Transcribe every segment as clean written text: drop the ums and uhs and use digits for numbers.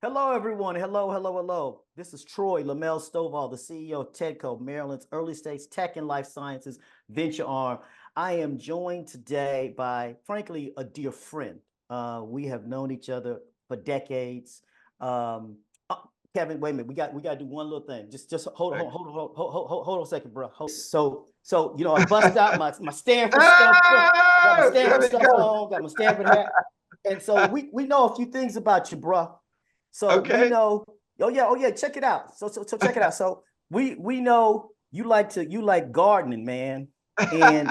Hello, everyone. Hello, hello, hello. This is Troy Lamel Stovall, the CEO of TEDCO, Maryland's early stage tech and life sciences venture arm. I am joined today by, frankly, a dear friend. We have known each other for decades. Um, uh, Kevin, wait a minute. We got to do one little thing. Just hold on a second, bro. I bust out my Stanford stuff, bro. Got my There Stanford we stuff go. on. Got my Stanford hat. And so we know a few things about you, bro. So we Okay. know, oh yeah, check it out. So check it out. So we know you like gardening, man. And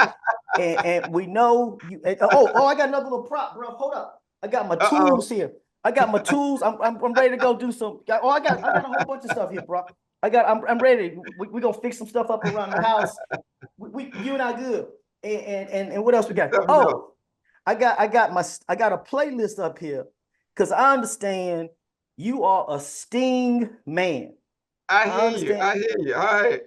and we know you I got another little prop, bro. Hold up. I got my Uh-oh. tools here. I got my tools. I'm ready to go do some. I got a whole bunch of stuff here, bro. I'm ready. We gonna fix some stuff up around the house. We you and I good. And what else we got? Let me know. Oh, I got a playlist up here because I understand you are a Sting man. I I hear you. understand, I hear you. All right.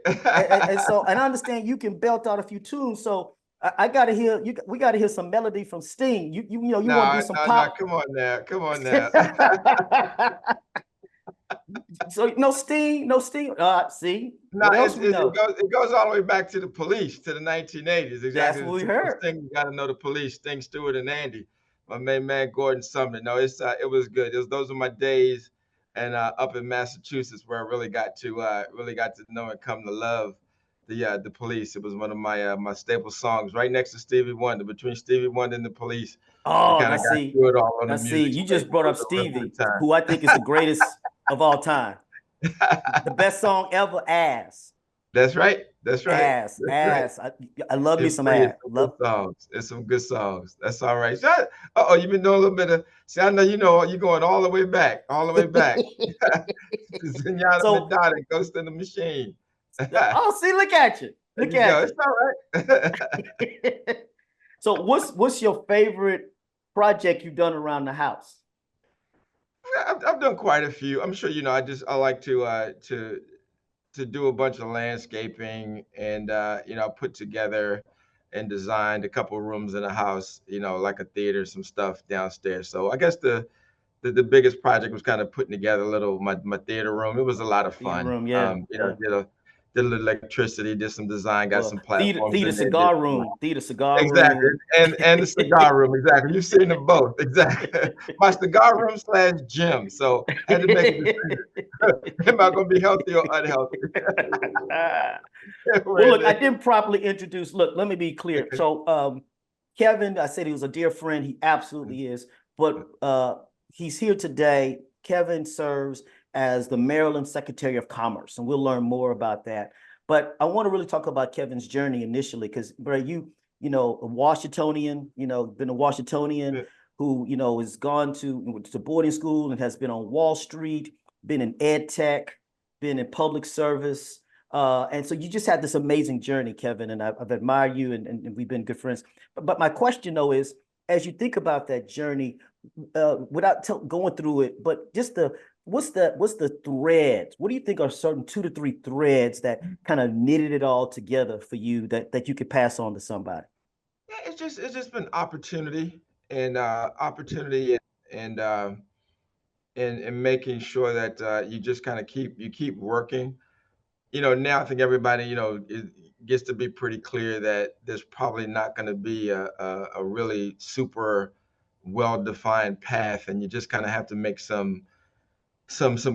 and I understand you can belt out a few tunes. So I gotta hear you. We gotta hear some melody from Sting. You want to do No, some no, no. pop? Come on now. Come on now. So no Sting, no Sting. See No, what else we know? it goes all the way back to the Police, to the 1980s. That's Exactly. what we The first heard. thing you got to know the Police, Sting Stewart and Andy, my main man Gordon Sumner. No, it was good. Those were my days, and up in Massachusetts where I really got to know and come to love the Police. It was one of my staple songs, right next to Stevie Wonder. Between Stevie Wonder and the Police, we Oh, kind now of got see, through it all on now the see, music you stage. just brought It up was a real Stevie, good who I think is the greatest of all time. The time. best song ever, Ass. That's right. That's right. Ass, That's right. ass. I love me It some plays ass. some good Love. songs. It's some good songs. That's all right. So, oh, you've been doing a little bit of. See, I know you're going all the way back, all the way back. Zenyatta So, Madonna, Ghost in the Machine. There oh, see, look at you. Look you go. at It's you. all right. So, what's your favorite project you've done around the house? I've done quite a few. I'm sure I like to do a bunch of landscaping and put together and designed a couple of rooms in the house, like a theater, some stuff downstairs. So I guess the biggest project was kind of putting together a little my theater room. It was a lot of Theater fun. room, yeah, yeah. Did a little electricity, did some design, got Well, some theater, platforms theater in there, did cigar some room, theater cigar exactly, room. and the cigar room, exactly. You've seen them both, exactly. My cigar room slash gym. So I had to make a decision. Am I going to be healthy or unhealthy? Well, Where look, I it didn't properly introduce. Look, let me be clear. is. So, Kevin, I said he was a dear friend. He absolutely is. But he's here today. Kevin serves as the Maryland Secretary of Commerce, and we'll learn more about that. But I want to really talk about Kevin's journey initially, because, bro, a Washingtonian, been a Washingtonian who, has gone to boarding school and has been on Wall Street, been in ed tech, been in public service. And so you just had this amazing journey, Kevin, and I've admired you, and we've been good friends. But my question, though, is as you think about that journey, without going through it, but just what's the threads? What do you think are certain 2 to 3 threads that kind of knitted it all together for you that you could pass on to somebody? Yeah, it's just been opportunity and opportunity and making sure that you just kind of keep working. Now I think everybody, it gets to be pretty clear that there's probably not going to be a really super well-defined path, and you just kind of have to make some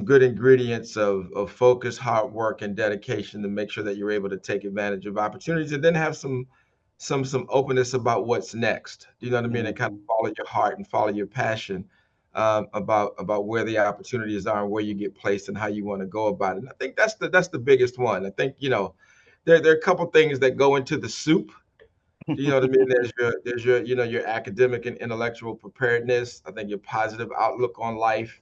good ingredients of focus, hard work, and dedication to make sure that you're able to take advantage of opportunities, and then have some openness about what's next. You know what I mean? And kind of Mm-hmm. follow your heart and follow your passion about where the opportunities are and where you get placed and how you want to go about it. And I think that's the biggest one. I think there are a couple things that go into the soup. You know what I mean? There's your your academic and intellectual preparedness. I think your positive outlook on life,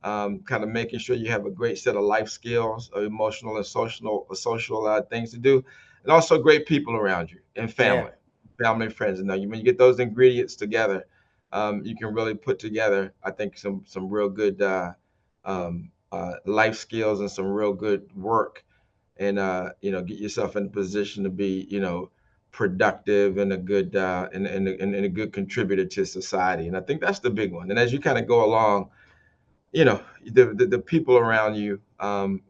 kind of making sure you have a great set of life skills, emotional and social things to do, and also great people around you and Yeah. family and friends. And when you get those ingredients together, you can really put together, I think, some real good life skills and some real good work, and get yourself in a position to be productive and a good and a good contributor to society. And I think that's the big one. And as you kind of go along the people around you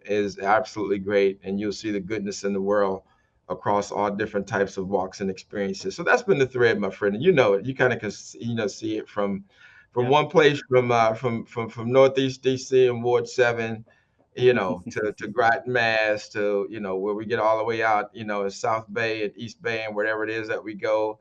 is absolutely great, and you'll see the goodness in the world across all different types of walks and experiences. So that's been the thread, my friend, and you know it. You kind of can see it from Yeah. one place, from Northeast DC and Ward 7, to Groton, Mass, to where we get all the way out, in South Bay and East Bay and wherever it is that we go,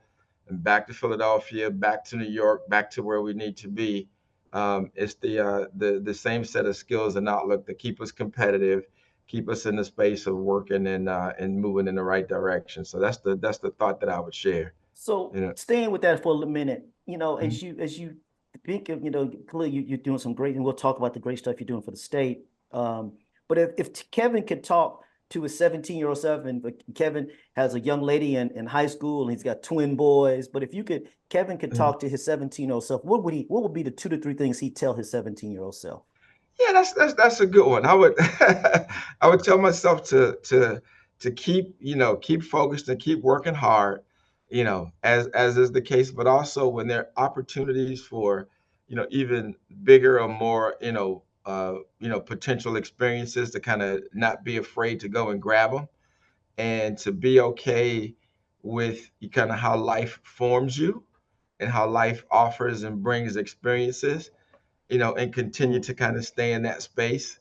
and back to Philadelphia, back to New York, back to where we need to be. It's the same set of skills and outlook that keep us competitive, keep us in the space of working and moving in the right direction. So that's the thought that I would share. So You know. staying with that for a minute, Mhm. as you think of, clearly you're doing some great, and we'll talk about the great stuff you're doing for the state. But if Kevin could talk to his 17-year-old self, and Kevin has a young lady in high school, and he's got twin boys. But if Kevin could Mhm. talk to his 17-year-old self, what would be the 2 to 3 things he'd tell his 17-year-old self? Yeah, that's a good one. I would I would tell myself to keep focused and keep working hard, as is the case, but also when there are opportunities for, even bigger or more, potential experiences, to kind of not be afraid to go and grab them, and to be okay with kind of how life forms you and how life offers and brings experiences, and continue Mm. to kind of stay in that space,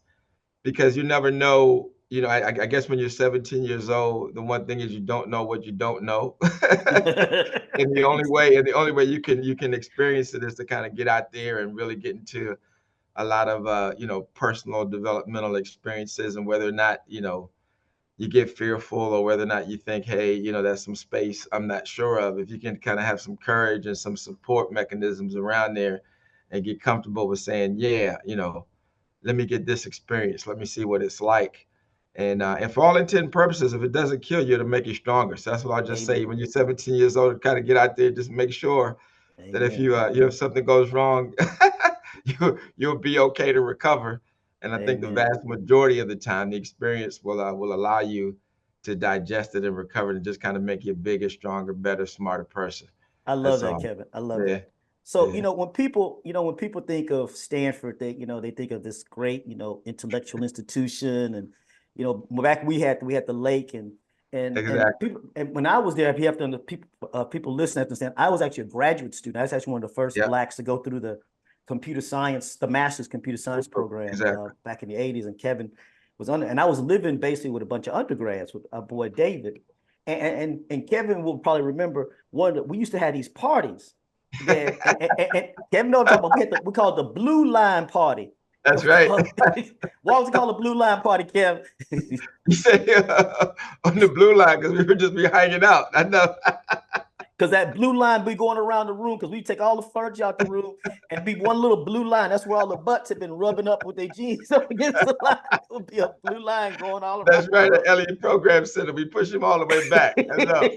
because you never know. I guess when you're 17 years old, the one thing is you don't know what you don't know. and the only way you can experience it is to kind of get out there and really get into a lot of personal developmental experiences, and whether or not you get fearful, or whether or not you think, hey, that's some space I'm not sure of. If you can kind of have some courage and some support mechanisms around there, and get comfortable with saying, yeah, let me get this experience. Let me see what it's like. And for all intent and purposes, if it doesn't kill you, it'll make you stronger. So that's what I'll just say. Amen. When you're 17 years old, kind of get out there, just make sure that if Amen. if something goes wrong, you'll be okay to recover. And I think the Amen. vast majority of the time, the experience will allow you to digest it and recover it, and just kind of make you a bigger, stronger, better, smarter person. I love That's that, all. Kevin. I love Yeah, that. So, yeah, when people think of Stanford, they think of this great, intellectual institution. And, back we had the lake, and exactly. people, and when I was there, if you have to, people listen have to understand, I was actually a graduate student. I was actually one of the first Yeah, blacks to go through the master's computer science program, exactly. back in the 80s. And Kevin was under, and I was living basically with a bunch of undergrads with our boy David. And Kevin will probably remember we used to have these parties that, and Kevin know what I'm talking about. We called the Blue Line Party. That's right. Why was it called the Blue Line Party, Kevin? You say on the blue line, because we would just be hanging out. I know. Because that blue line be going around the room, because we take all the furniture out the room and be one little blue line. That's where all the butts have been rubbing up with their jeans up against the line. It would be a blue line going all around That's the right. room. At Elliott Program Center, we push him all the way back. I know.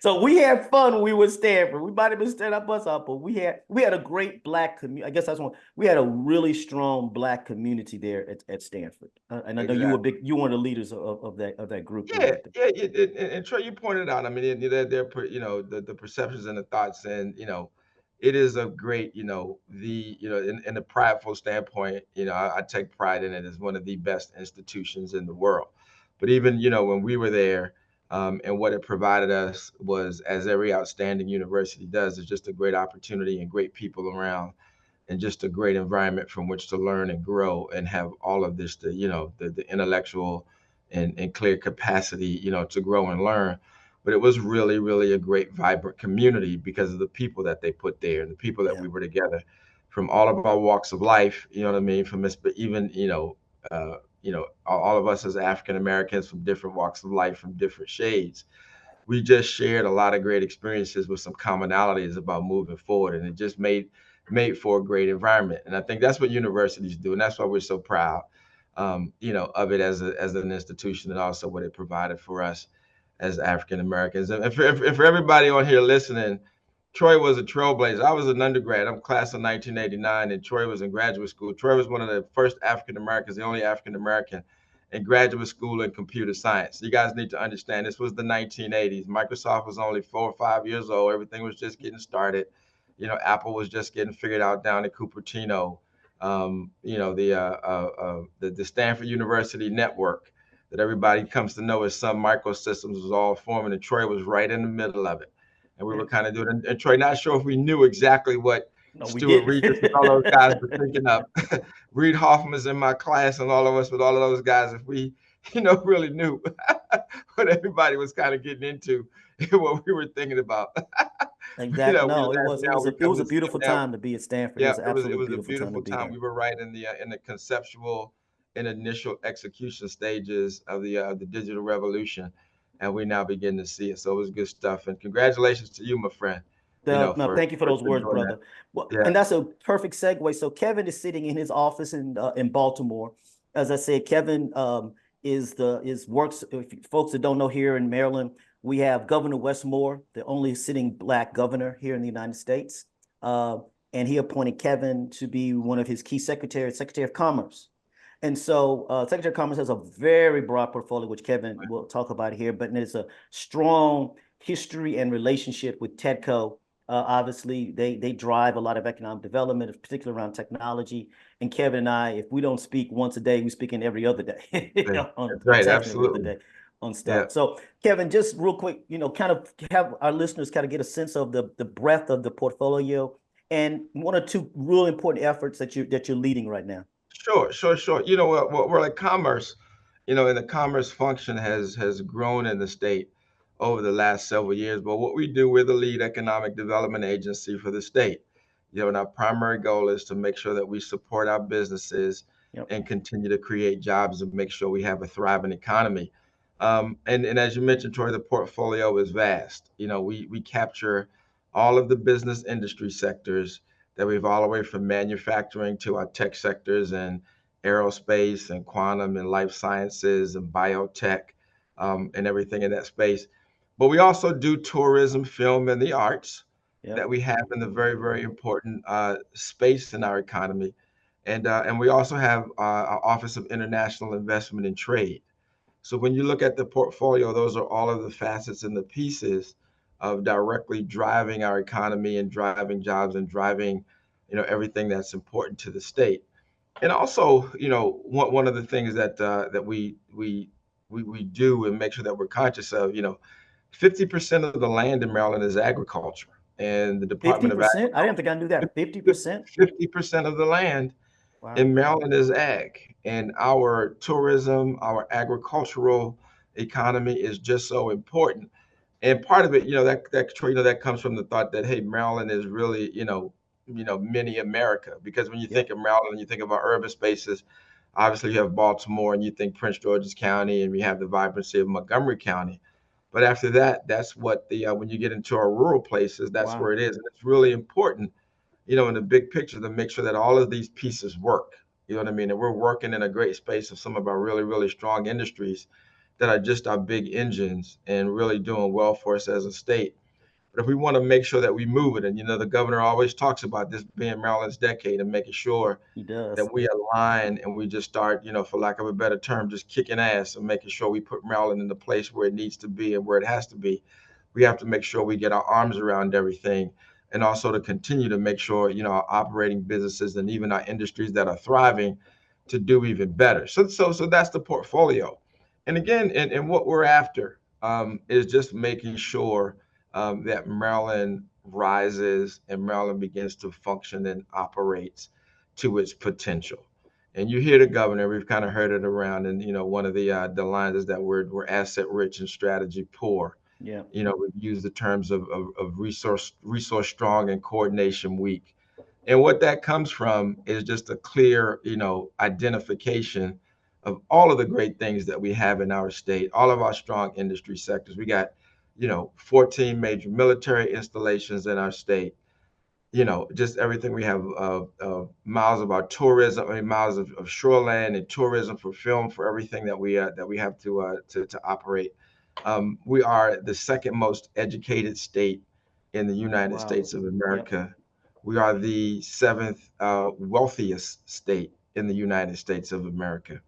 So we had fun when we were in Stanford. We might have been standing our butts out, but we had a great black community. I guess that's one. We had a really strong black community there at Stanford. And I know Exactly. you were one of the leaders of that group when we Yeah, went there. yeah, and Trey, you pointed out. I mean, the perceptions and the thoughts, and it is a great, in a prideful standpoint, I take pride in it as one of the best institutions in the world. But even when we were there, and what it provided us was, as every outstanding university does, is just a great opportunity and great people around, and just a great environment from which to learn and grow, and have all of this, the intellectual and clear capacity, to grow and learn. But it was really, really a great, vibrant community because of the people that they put there, and the people that Yeah, we were together from all of our walks of life. You know what I mean? From this, but even all of us as African Americans, from different walks of life, from different shades, we just shared a lot of great experiences with some commonalities about moving forward, and it just made for a great environment. And I think that's what universities do, and that's why we're so proud, of it as an institution, and also what it provided for us as African Americans. And for everybody on here listening, Troy was a trailblazer. I was an undergrad. I'm class of 1989, and Troy was in graduate school. Troy was one of the first African Americans, the only African American in graduate school in computer science. You guys need to understand, this was the 1980s. Microsoft was only 4 or 5 years old. Everything was just getting started. Apple was just getting figured out down in Cupertino. The Stanford University network that everybody comes to know as Sun Microsystems was all forming, and Troy was right in the middle of it. And we Yeah. were kind of doing it. And Troy, not sure if we knew exactly what No, we Stuart didn't. Regis and all those guys were thinking of. Reed Hoffman's in my class, and all of us with all of those guys, if we, really knew what everybody was kind of getting into and what we were thinking about. Exactly. We No, it laugh was it now, was a we it come was a to see it beautiful now. time to be at Stanford. It Yeah, was an it absolutely was a beautiful time to beautiful be time. there. We were right in the conceptual and initial execution stages of the digital revolution, and we now begin to see it. So it was good stuff. And congratulations to you, my friend. No, For thank you for those words, doing that. brother. Well, Yeah, and that's a perfect segue. So Kevin is sitting in his office in Baltimore. As I said, Kevin is works. If folks that don't know, here in Maryland, we have Governor Westmore, the only sitting Black governor here in the United States, uh, and he appointed Kevin to be one of his key secretaries, Secretary of Commerce. And so Secretary of Commerce has a very broad portfolio, which Kevin will talk about here, but it's a strong history and relationship with TEDCO. Obviously, they drive a lot of economic development, particularly around technology. And Kevin and I, if we don't speak once a day, we speak in every other day, on that's right. text every other Absolutely. day on Yeah. stuff. So, Kevin, just real quick, kind of have our listeners kind of get a sense of the breadth of the portfolio and one or two real important efforts that you're leading right now. Sure, sure, sure. We're like commerce, and the commerce function has grown in the state over the last several years. But what we do, we're the lead economic development agency for the state. And our primary goal is to make sure that we support our businesses Yep. and continue to create jobs and make sure we have a thriving economy. And as you mentioned, Troy, the portfolio is vast. We capture all of the business industry sectors that we've all the way from manufacturing to our tech sectors and aerospace and quantum and life sciences and biotech, and everything in that space. But we also do tourism, film, and the arts that Yep. we have in the very, very important space in our economy. And we also have our Office of International Investment and Trade. So when you look at the portfolio, those are all of the facets and the pieces of directly driving our economy and driving jobs and driving, everything that's important to the state. And also, one of the things that we do and make sure that we're conscious of, 50% of the land in Maryland is agriculture, and the Fifty Department of percent? I didn't think I knew that. 50%? 50% of the land Wow. in Maryland is ag, and our tourism, our agricultural economy is just so important. And part of it, that comes from the thought that, hey, Maryland is really, mini America. Because when you think Yep. of Maryland, you think of our urban spaces. Obviously, you have Baltimore, and you think Prince George's County, and we have the vibrancy of Montgomery County. But after that, that's what the when you get into our rural places, that's where Wow. it is, and it's really important, in the big picture, to make sure that all of these pieces work. You know what I mean? And we're working in a great space of some of our really, really strong industries that are just our big engines and really doing well for us as a state. But if we want to make sure that we move it, and the governor always talks about this being Maryland's decade and making sure He that does. we align and we just start, for lack of a better term, just kicking ass and making sure we put Maryland in the place where it needs to be and where it has to be. We have to make sure we get our arms around everything, and also to continue to make sure, our operating businesses and even our industries that are thriving to do even better. So that's the portfolio. And again, and what we're after, is just making sure, that Maryland rises and Maryland begins to function and operates to its potential. And you hear the governor, we've kind of heard it around, and one of the lines is that we're asset rich and strategy poor. Yeah. We've used the terms of resource strong and coordination weak. And what that comes from is just a clear, identification of all of the great things that we have in our state, all of our strong industry sectors. We got, 14 major military installations in our state. Just everything we have, miles of our tourism, I mean, miles of shoreland and tourism for film, for everything that we have to operate. We are the second most educated state in the United Wow. States of Yep. America. We are the seventh wealthiest state in the United States of America.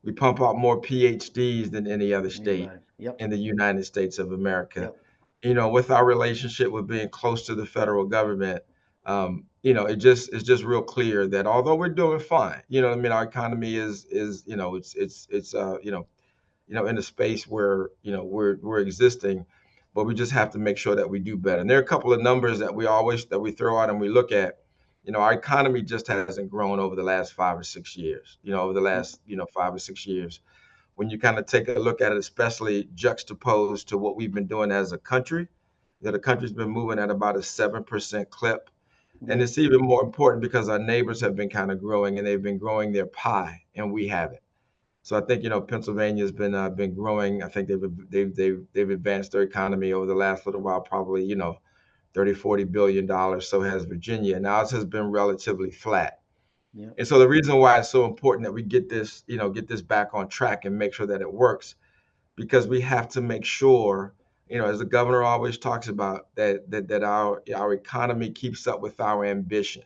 We pump out more PhDs than any other state Anybody. Yep. in the United States of America. Yep. With our relationship with being close to the federal government, it's just real clear that although we're doing fine, I mean, our economy is in a space where we're existing, but we just have to make sure that we do better. And there are a couple of numbers that we throw out and we look at. Our economy just hasn't grown over the last 5 or 6 years. Over the last 5 or 6 years, when you kind of take a look at it, especially juxtaposed to what we've been doing as a country, that the country's been moving at about a 7% clip. And Yeah. it's even more important because our neighbors have been kind of growing and they've been growing their pie and we haven't. So I think Pennsylvania's been growing. I think they've advanced their economy over the last little while, probably 30-40 billion dollars. So has Virginia. Now ours has been relatively flat. Yeah. And so the reason why it's so important that we get this back on track and make sure that it works, because we have to make sure, as the governor always talks about, that our economy keeps up with our ambition.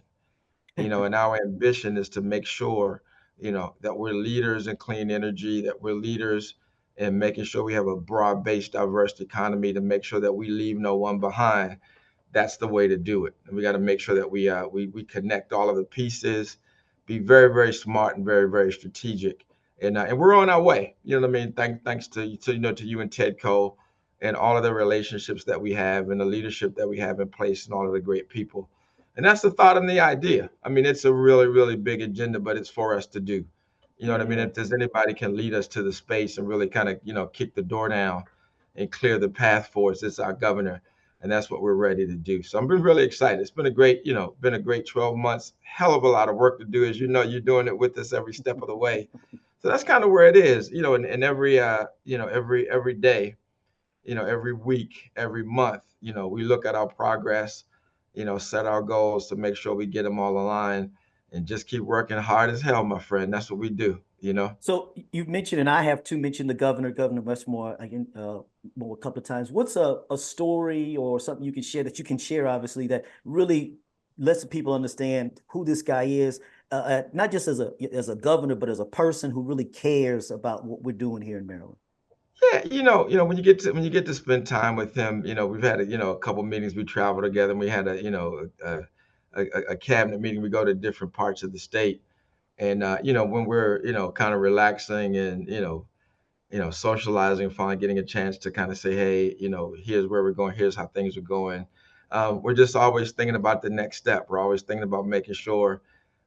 And our ambition is to make sure, that we're leaders in clean energy, that we're leaders in making sure we have a broad-based, diverse economy, to make sure that we leave no one behind. That's the way to do it. And we got to make sure that we connect all of the pieces, be very, very smart and very, very strategic. And we're on our way. You know what I mean? Thanks to you and TEDCO and all of the relationships that we have and the leadership that we have in place and all of the great people. And that's the thought and the idea. I mean, it's a really, really big agenda, but it's for us to do. You know what I mean? Yeah. If there's anybody can lead us to the space and really kind of, kick the door down and clear the path for us, it's our governor. And that's what we're ready to do. So I'm been really excited. It's been a great 12 months, hell of a lot of work to do. As you know, you're doing it with us every step of the way. So that's kind of where it is, and every day, every week, every month, we look at our progress, set our goals to make sure we get them all aligned and just keep working hard as hell, my friend. That's what we do. So you mentioned, and I have to mention the Governor Westmore again, more a couple of times. What's a story or something you can share that you can share, obviously, that really lets the people understand who this guy is, not just as a governor, but as a person who really cares about what we're doing here in Maryland. Yeah, when you get to spend time with him, we've had a couple meetings. We travel together, and we had a cabinet meeting. We go to different parts of the state, and when we're kind of relaxing and socializing, finally getting a chance to kind of say, hey, here's where we're going, here's how things are going. We're just always thinking about the next step. We're always thinking about making sure,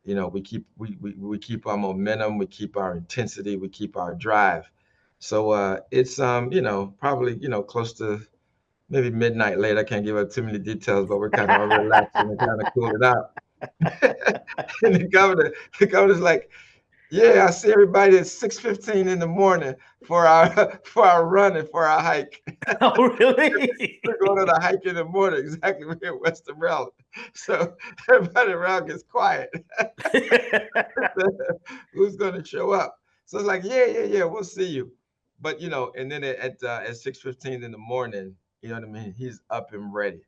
we keep our momentum, we keep our intensity, we keep our drive. So it's probably close to maybe midnight late. I can't give up too many details, but we're kind of relaxing and kind of cooling out. And the governor's like, yeah, I see everybody at 6:15 in the morning for our for our run and for our hike. Oh, really? We're going on a hike in the morning, exactly. We're in Western Maryland. So everybody around gets quiet. Who's gonna show up? So it's like, yeah, we'll see you. But and then at 6:15 in the morning, you know what I mean? He's up and ready.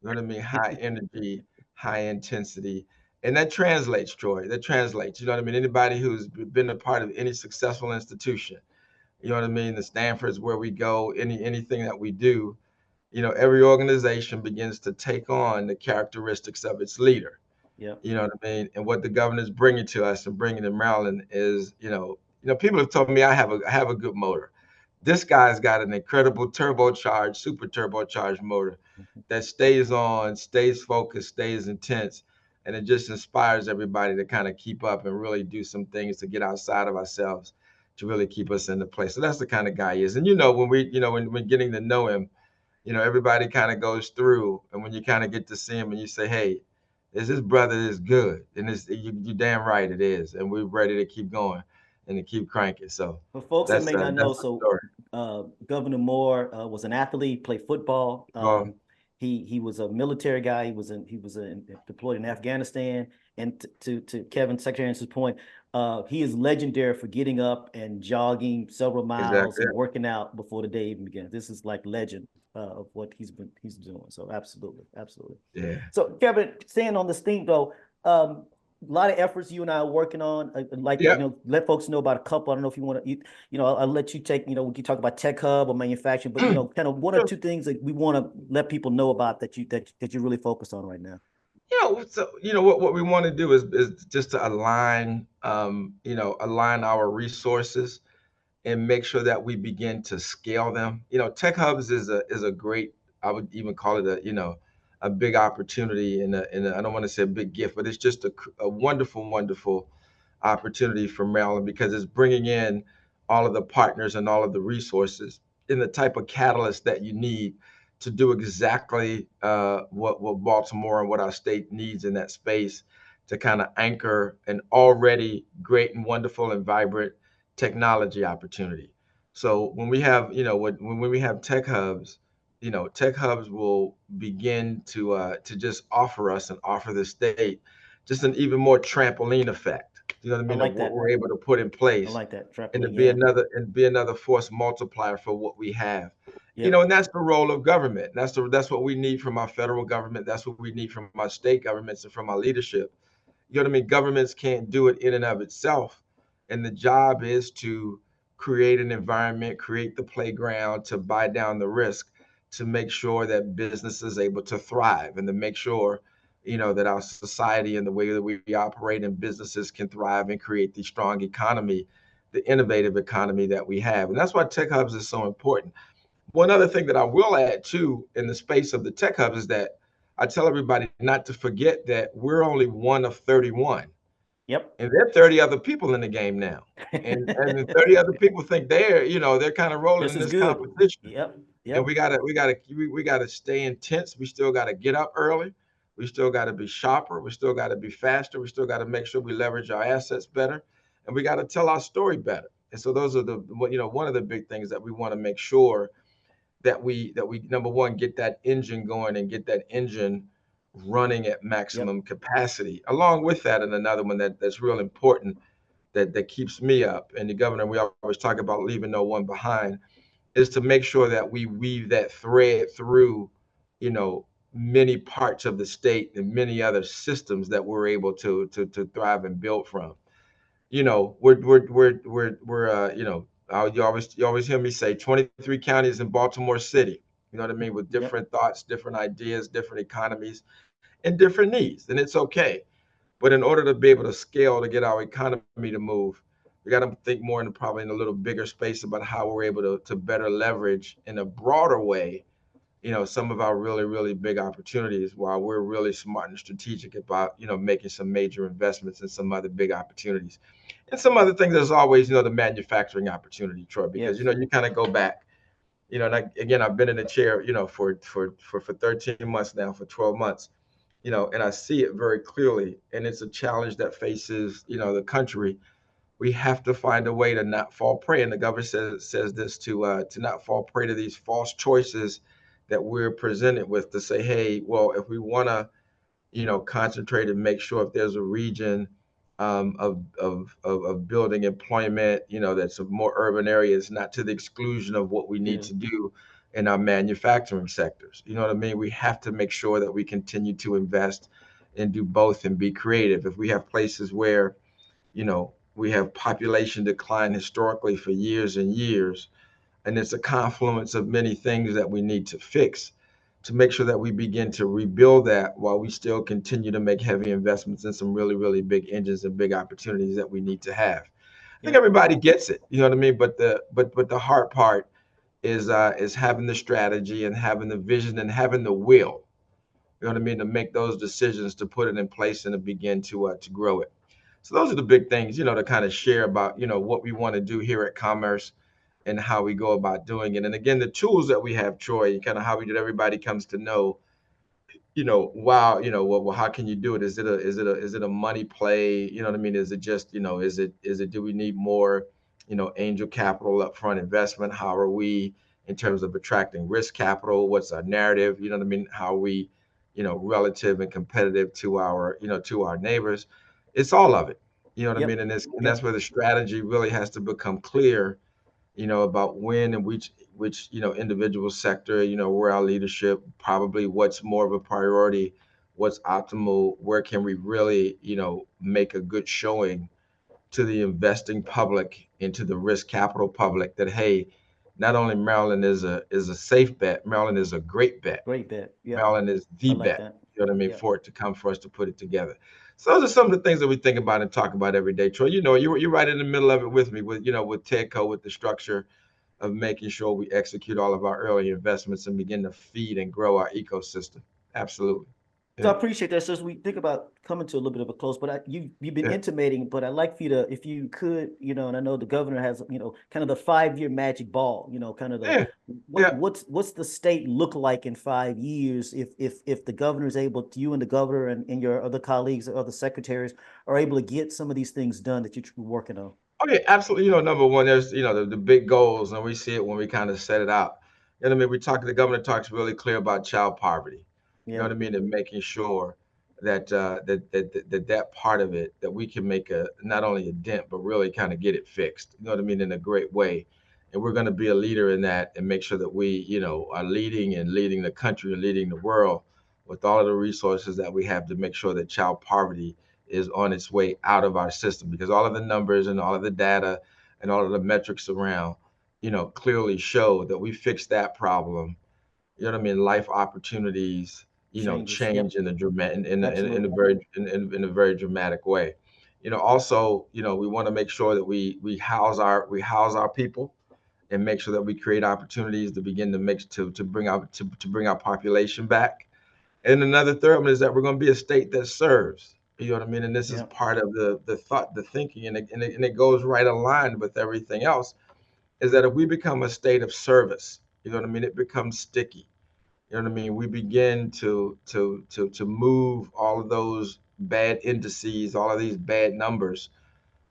You know what I mean? High energy, high intensity. And that translates, Troy. That translates. You know what I mean? Anybody who's been a part of any successful institution, you know what I mean? The Stanford's where we go, anything that we do, every organization begins to take on the characteristics of its leader. Yeah. You know what I mean? And what the governor's bringing to us and bringing to Maryland is, people have told me I have a good motor. This guy's got an incredible turbocharged, super turbocharged motor that stays on, stays focused, stays intense, and it just inspires everybody to kind of keep up and really do some things to get outside of ourselves to really keep us in the place. So that's the kind of guy he is. And when getting to know him, everybody kind of goes through, and when you kind of get to see him and you say, hey, is his brother is good, and you damn right it is, and we're ready to keep going and to keep cranking. So For folks that may not that's know, the so story. Governor Moore was an athlete, played football. Well, He was a military guy. Deployed in Afghanistan. And to Kevin, Secretary Answer's point, he is legendary for getting up and jogging several miles exactly. and working out before the day even begins. This is like legend of what he's doing. So absolutely, absolutely. Yeah. So Kevin, staying on this theme though, a lot of efforts you and I are working on. Like, Yeah. let folks know about a couple. I don't know if you want to, I'll let you take, we can talk about tech hub or manufacturing, but kind of one or Sure. two things that we want to let people know about that you really focus on right now. So what we want to do is just to align, align our resources and make sure that we begin to scale them. Tech hubs is a great, I would even call it a big opportunity, I don't want to say a big gift, but it's just a wonderful, wonderful opportunity for Maryland because it's bringing in all of the partners and all of the resources in the type of catalyst that you need to do exactly what Baltimore and what our state needs in that space to kind of anchor an already great and wonderful and vibrant technology opportunity. So when we have, when we have tech hubs will begin to just offer us and offer the state just an even more trampoline effect. You know what I I mean? Of like what that. we're able to put in I place like that. and to Trampoline. be Yeah. another force multiplier for what we have. Yep. And that's the role of government. That's what we need from our federal government. That's what we need from our state governments and from our leadership. You know what I mean? Governments can't do it in and of itself. And the job is to create an environment, create the playground to buy down the risk, to make sure that business is able to thrive and to make sure, that our society and the way that we operate and businesses can thrive and create the strong economy, the innovative economy that we have. And that's why tech hubs is so important. One other thing that I will add too in the space of the tech hubs is that I tell everybody not to forget that we're only one of 31, Yep. and there are 30 other people in the game now. And the 30 other people think they're kind of rolling This in is this good. competition. Yep. And Yep. we gotta stay intense. We still gotta get up early. We still gotta be sharper. We still gotta be faster. We still gotta make sure we leverage our assets better, and we gotta tell our story better. And so those are one of the big things that we want to make sure that we number one get that engine going and get that engine running at Yep. maximum capacity. Along with that, and another one that's real important that keeps me up, and the governor, we always talk about leaving no one behind, is to make sure that we weave that thread through, you know, many parts of the state and many other systems that we're able to thrive and build from. You always hear me say 23 counties in Baltimore City. You know what I mean, with Yep. different thoughts, different ideas, different economies, and different needs, and it's okay. But in order to be able to scale to get our economy to move, we got to think more in probably in a little bigger space about how we're able to better leverage in a broader way, some of our really, really big opportunities while we're really smart and strategic about, making some major investments and some other big opportunities. And some other things, there's always, the manufacturing opportunity, Troy, because, Yes. you kind of go back, and again, I've been in the chair, for 13 months now, for 12 months, and I see it very clearly. And it's a challenge that faces, the country. We have to find a way to not fall prey. And the governor says this to not fall prey to these false choices that we're presented with to say, hey, well, if we want to, concentrate and make sure if there's a region of building employment, that's a more urban areas, not to the exclusion of what we need Yeah. to do in our manufacturing sectors. You know what I mean? We have to make sure that we continue to invest and do both and be creative. If we have places where, we have population decline historically for years and years, and it's a confluence of many things that we need to fix to make sure that we begin to rebuild that while we still continue to make heavy investments in some really, really big engines and big opportunities that we need to have. I think Yep. everybody gets it, you know what I mean? But the hard part is having the strategy and having the vision and having the will, you know what I mean, to make those decisions, to put it in place and to begin to grow it. So those are the big things, to kind of share about, what we want to do here at Commerce and how we go about doing it. And again, the tools that we have, Troy, kind of how we did, everybody comes to know, wow, well, how can you do it? Is it a money play? You know what I mean? Is it just, do we need more, angel capital, upfront investment? How are we in terms of attracting risk capital? What's our narrative? You know what I mean? How are we, relative and competitive to our neighbors? It's all of it. You know what I Yep. mean? And that's Yep. where the strategy really has to become clear, about when and which individual sector, where our leadership, probably what's more of a priority, what's optimal, where can we really, make a good showing to the investing public and to the risk capital public that, hey, not only Maryland is a safe bet, Maryland is a great bet. Great bet. Yep. Maryland is I the like bet. that. You know what I mean? Yeah. For it to come for us to put it together. So those are some of the things that we think about and talk about every day. Troy, you're right in the middle of it with me with with TEDCO, with the structure of making sure we execute all of our early investments and begin to feed and grow our ecosystem. Absolutely. So I Yeah. appreciate that. So as we think about coming to a little bit of a close, but you've been Yeah. intimating, but I'd like for you to, if you could, and I know the governor has, kind of the 5 year magic ball, kind of the Yeah. what Yeah. what's the state look like in 5 years if the governor is able to, you and the governor and your other colleagues or other secretaries are able to get some of these things done that you're working on. Oh yeah, absolutely. Number one, there's the big goals, and we see it when we kind of set it out. You know what I mean? The governor talks really clear about child poverty. You know Yeah, what I mean, and making sure that that part of it, that we can make a not only a dent but really kind of get it fixed. You know what I mean, in a great way. And we're going to be a leader in that and make sure that we are leading the country and leading the world with all of the resources that we have to make sure that child poverty is on its way out of our system, because all of the numbers and all of the data and all of the metrics around, clearly show that we fix that problem. You know what I mean? Life opportunities, changes. Yep, change in a dramatic, in a absolutely. in a very dramatic way. Also, we want to make sure that we house our people and make sure that we create opportunities to begin to make to bring our population back. And another third one is that we're going to be a state that serves. You know what I mean? And this is Yeah, part of the thought, the thinking, and it goes right aligned with everything else. Is that if we become a state of service, you know what I mean? It becomes sticky. You know what I mean? We begin to move all of those bad indices, all of these bad numbers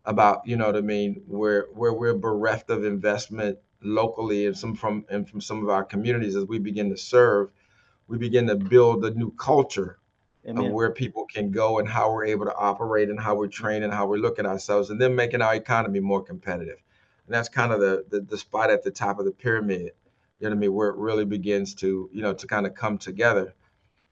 about, you know what I mean, where we're bereft of investment locally and from some of our communities. As we begin to serve, we begin to build a new culture of amen. where people can go and how we're able to operate and how we're trained and how we look at ourselves, and then making our economy more competitive. And that's kind of the spot at the top of the pyramid, you know what I mean, where it really begins to kind of come together,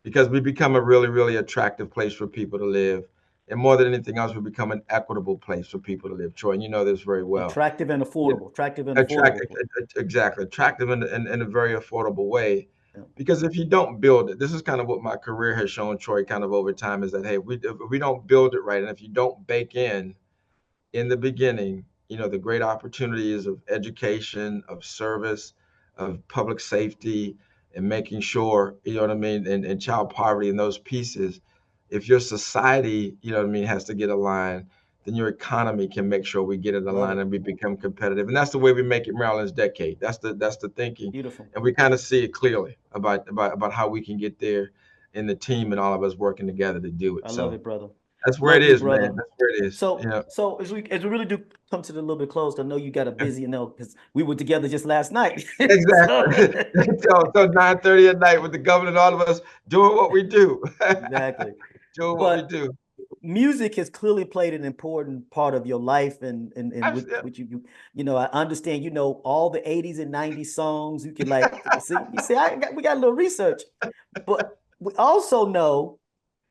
because we become a really, really attractive place for people to live. And more than anything else, we become an equitable place for people to live. Troy, and you know this very well. Attractive and Yeah, affordable. Attractive and attract affordable. exactly attractive in a very affordable way. Yeah. Because if you don't build it, this is kind of what my career has shown, Troy, kind of over time, is that hey, if we don't build it right, and if you don't bake in the beginning, the great opportunities of education, of service, of public safety, and making sure, you know what I mean, and child poverty and those pieces. If your society, you know what I mean, has to get aligned, then your economy can make sure we get it Love aligned it. and we become competitive. And that's the way we make it Maryland's decade. That's the thinking. Beautiful. And we kind of see it clearly about how we can get there, in the team and all of us working together to do it. I love So it, brother. that's where it Love you, is, man. brother. That's where it is. So, Yeah. so as we really do come to the little bit close, I know you got a busy, because we were together just last night. So, Exactly. Till 9:30 at night with the governor and all of us doing what we do. exactly. Doing what we But do. music has clearly played an important part of your life, and with Yeah. which I understand, all the 80s and 90s songs. You can like see, we got a little research, but we also know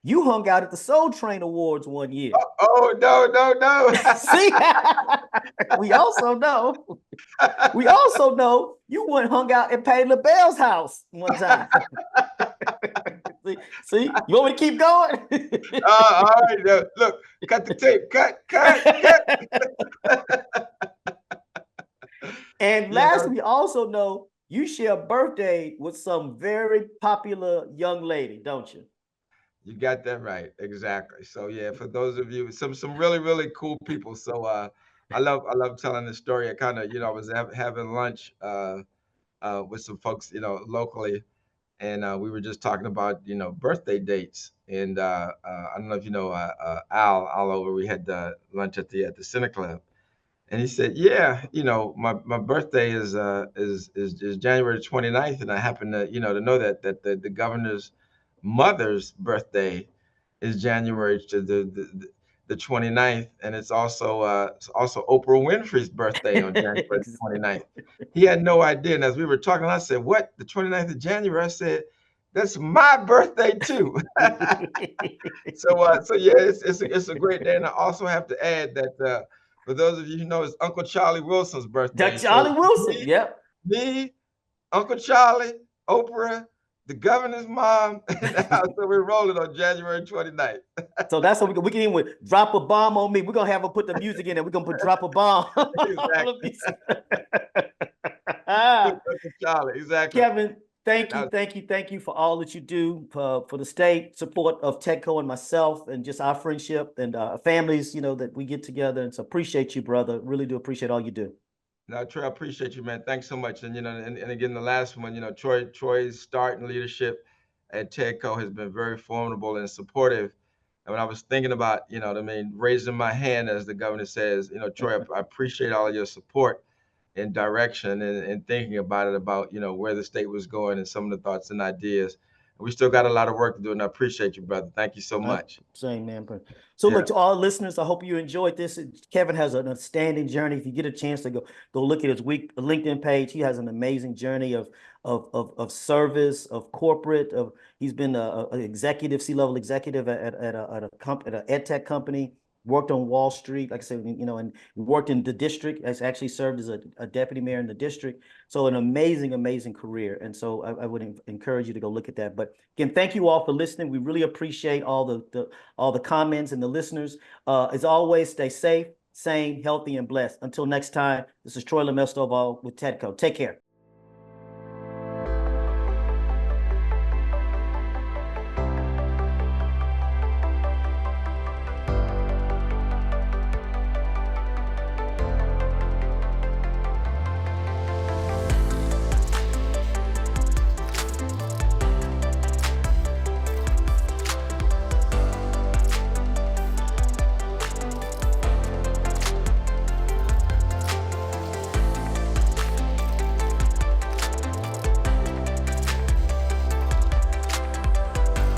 you hung out at the Soul Train Awards one year. Oh, no, no, no. See, we also know. We also know you went hung out at Patty LaBelle's house one time. see, you want me to keep going? All right. Look, cut the tape. Cut. And You last, know, we also know you share a birthday with some very popular young lady, don't you? you got that right. Exactly. So yeah, for those of you, some really, really cool people. So I love telling the story. I kind of, I was having lunch with some folks, locally, and we were just talking about birthday dates. And I don't know if you know Al over. We had lunch at the Center Club, and he said, "Yeah, my birthday is January 29th, and I happen to know that the governor's mother's birthday is January to the 29th, and it's also Oprah Winfrey's birthday on January 29th." He had no idea, and as we were talking, I said, "What? The 29th of January?" I said, "That's my birthday too." So yeah, it's a great day, and I also have to add that for those of you who know, it's Uncle Charlie Wilson's birthday. That So Charlie Wilson. me, Yep. me, Uncle Charlie, Oprah, the governor's mom in the house. So we're rolling on January 29th. So that's what we can even with drop a bomb on me. We're gonna have her put the music in there. We're gonna put drop a bomb. Exactly. Charlie, exactly. Kevin, thank you, Now, thank you, thank you for all that you do for the state, support of TEDCO and myself, and just our friendship and families, that we get together. And so appreciate you, brother. Really do appreciate all you do. now, Troy, I appreciate you, man. Thanks so much. And and again, the last one, Troy's start in leadership at TEDCO has been very formidable and supportive. And when I was thinking about, what I mean, raising my hand, as the governor says, Troy, I appreciate all of your support and direction and thinking about it, about, where the state was going and some of the thoughts and ideas. And we still got a lot of work to do, and I appreciate you, brother. Thank you so much. Same, man. So Yeah. look, to all listeners, I hope you enjoyed this. Kevin has an outstanding journey. If you get a chance to go look at his LinkedIn page, he has an amazing journey of service, of corporate, he's been an executive, C-level executive at an ed tech company, worked on Wall Street, like I said, and worked in the district, has actually served as a deputy mayor in the district. So an amazing, amazing career. And so I would encourage you to go look at that. But again, thank you all for listening. We really appreciate all the comments and the listeners. As always, stay safe, sane, healthy, and blessed. Until next time, this is Troy Lemel with TEDCO. Take care.